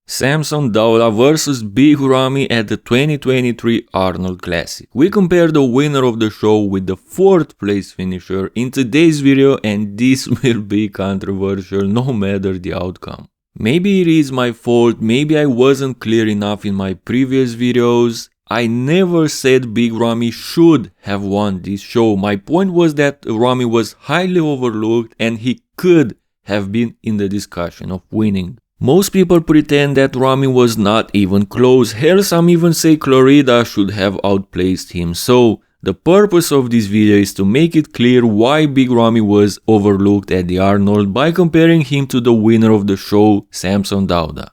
Samson Dauda vs Big Ramy at the 2023 Arnold Classic. We compare the winner of the show with the 4th place finisher in today's video, and this will be controversial no matter the outcome. Maybe it is my fault, maybe I wasn't clear enough in my previous videos. I never said Big Ramy should have won this show. My point was that Ramy was highly overlooked and he could have been in the discussion of winning. Most people pretend that Ramy was not even close. Hell, some even say Clorida should have outplaced him. So, the purpose of this video is to make it clear why Big Ramy was overlooked at the Arnold by comparing him to the winner of the show, Samson Dauda.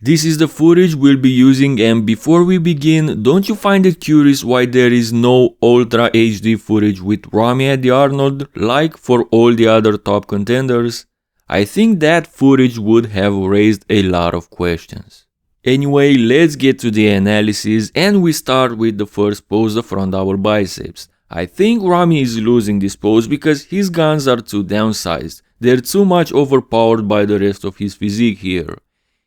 This is the footage we'll be using, and before we begin, don't you find it curious why there is no Ultra HD footage with Ramy at the Arnold like for all the other top contenders? I think that footage would have raised a lot of questions. Anyway, let's get to the analysis, and we start with the first pose, the front double biceps. I think Ramy is losing this pose because his guns are too downsized. They're too much overpowered by the rest of his physique here.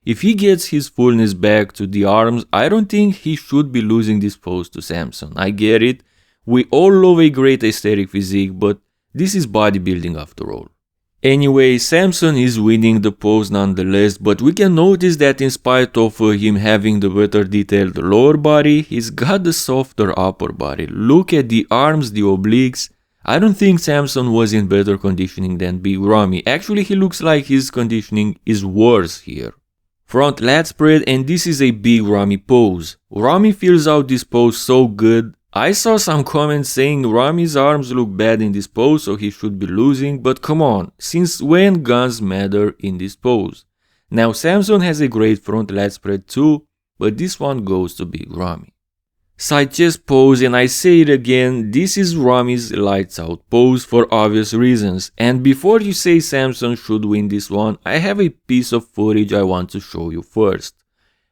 If he gets his fullness back to the arms, I don't think he should be losing this pose to Samson. I get it, we all love a great aesthetic physique, but this is bodybuilding after all. Anyway, Samson is winning the pose nonetheless, but we can notice that in spite of him having the better detailed lower body, he's got the softer upper body. Look at the arms, the obliques. I don't think Samson was in better conditioning than Big Ramy. Actually, he looks like his conditioning is worse here. Front lat spread, and this is a Big Ramy pose. Ramy fills out this pose so good. I saw some comments saying Ramy's arms look bad in this pose, so he should be losing, but come on, since when guns matter in this pose? Now Samson has a great front lat spread too, but this one goes to Big Ramy. Side chest pose, and I say it again, this is Ramy's lights out pose for obvious reasons. And before you say Samson should win this one, I have a piece of footage I want to show you first.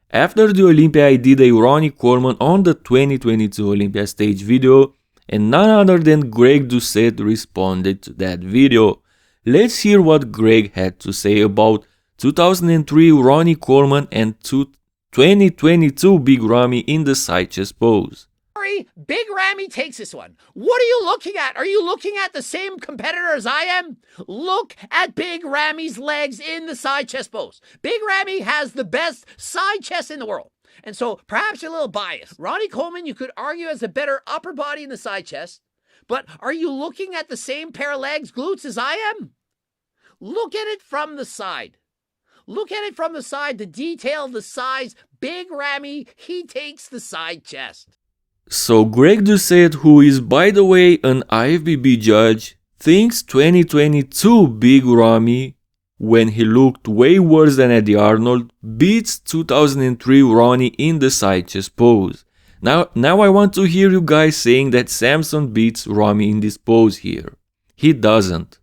After the Olympia, I did a Ronnie Coleman on the 2022 Olympia stage video, and none other than Greg Doucette responded to that video. Let's hear what Greg had to say about 2003 Ronnie Coleman and 2022 Big Ramy in the side chest pose. Big Ramy takes this one. What are you looking at? Are you looking at the same competitor as I am? Look at Big Ramy's legs in the side chest pose. Big Ramy has the best side chest in the world. And so perhaps you're a little biased. Ronnie Coleman, you could argue, has a better upper body in the side chest. But are you looking at the same pair of legs, glutes, as I am? Look at it from the side. Look at it from the side, the detail, the size. Big Ramy, he takes the side chest. So Greg Doucette, who is by the way an IFBB judge, thinks 2022 Big Ramy, when he looked way worse than at the Arnold, beats 2003 Ronnie in the side chest pose. Now I want to hear you guys saying that Samson beats Ramy in this pose here. He doesn't.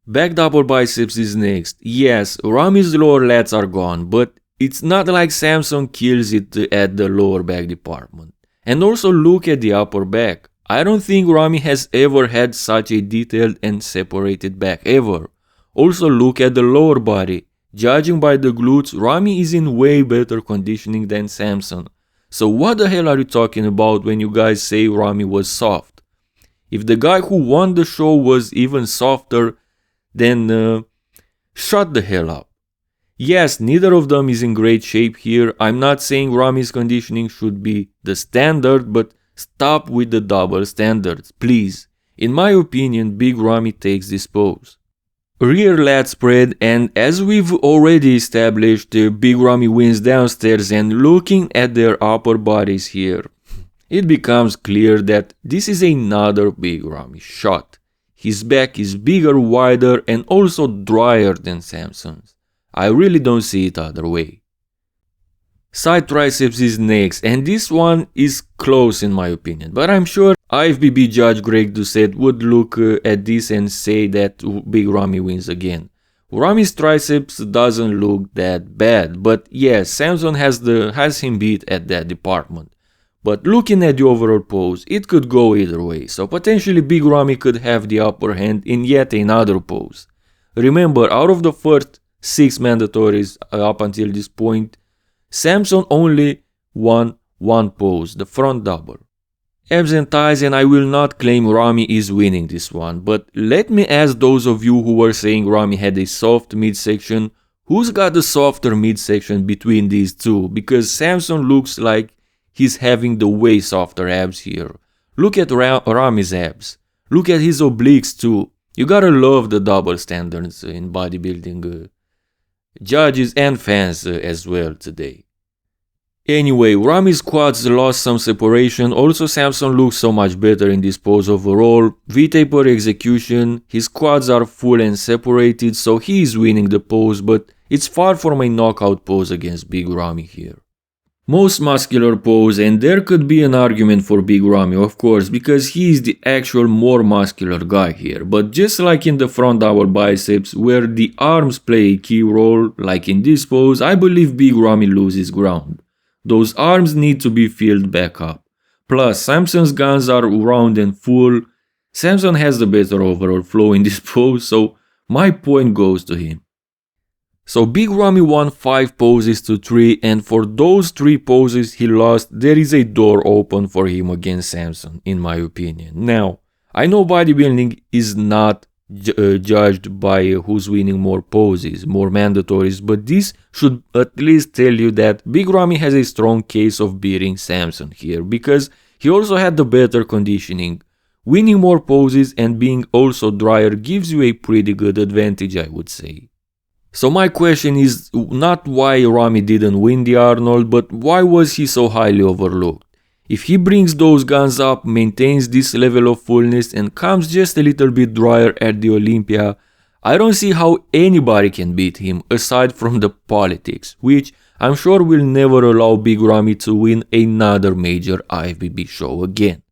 Back double biceps is next. Yes, Ramy's lower lats are gone, but it's not like Samson kills it at the lower back department. And also look at the upper back. I don't think Ramy has ever had such a detailed and separated back, ever. Also look at the lower body. Judging by the glutes, Ramy is in way better conditioning than Samson. So what the hell are you talking about when you guys say Ramy was soft? If the guy who won the show was even softer, then shut the hell up. Yes, neither of them is in great shape here. I'm not saying Ramy's conditioning should be the standard, but stop with the double standards, please. In my opinion, Big Ramy takes this pose. Rear lat spread, and as we've already established, Big Ramy wins downstairs, and looking at their upper bodies here, it becomes clear that this is another Big Ramy shot. His back is bigger, wider, and also drier than Samson's. I really don't see it other way. Side triceps is next, and this one is close in my opinion, but I'm sure IFBB judge Greg Doucette would look at this and say that Big Ramy wins again. Ramy's triceps doesn't look that bad, but yes, Samson has him beat at that department. But looking at the overall pose, it could go either way, so potentially Big Ramy could have the upper hand in yet another pose. Remember, out of the first 6 mandatories up until this point, Samson only won one pose, the front double. Abs and thighs, and I will not claim Ramy is winning this one, but let me ask those of you who were saying Ramy had a soft midsection, who's got the softer midsection between these two? Because Samson looks like he's having the way softer abs here. Look at Ramy's abs. Look at his obliques too. You gotta love the double standards in bodybuilding judges and fans as well today. Anyway, Ramy's quads lost some separation, also Samson looks so much better in this pose overall. V-taper execution, his quads are full and separated, so he is winning the pose, but it's far from a knockout pose against Big Ramy here. Most muscular pose, and there could be an argument for Big Ramy, of course, because he is the actual more muscular guy here. But just like in the front double biceps, where the arms play a key role, like in this pose, I believe Big Ramy loses ground. Those arms need to be filled back up. Plus, Samson's guns are round and full. Samson has the better overall flow in this pose, so my point goes to him. So Big Ramy won 5 poses to 3, and for those 3 poses he lost, there is a door open for him against Samson, in my opinion. Now, I know bodybuilding is not judged by who's winning more poses, more mandatories, but this should at least tell you that Big Ramy has a strong case of beating Samson here, because he also had the better conditioning. Winning more poses and being also drier gives you a pretty good advantage, I would say. So my question is not why Ramy didn't win the Arnold, but why was he so highly overlooked? If he brings those guns up, maintains this level of fullness and comes just a little bit drier at the Olympia, I don't see how anybody can beat him aside from the politics, which I'm sure will never allow Big Ramy to win another major IFBB show again.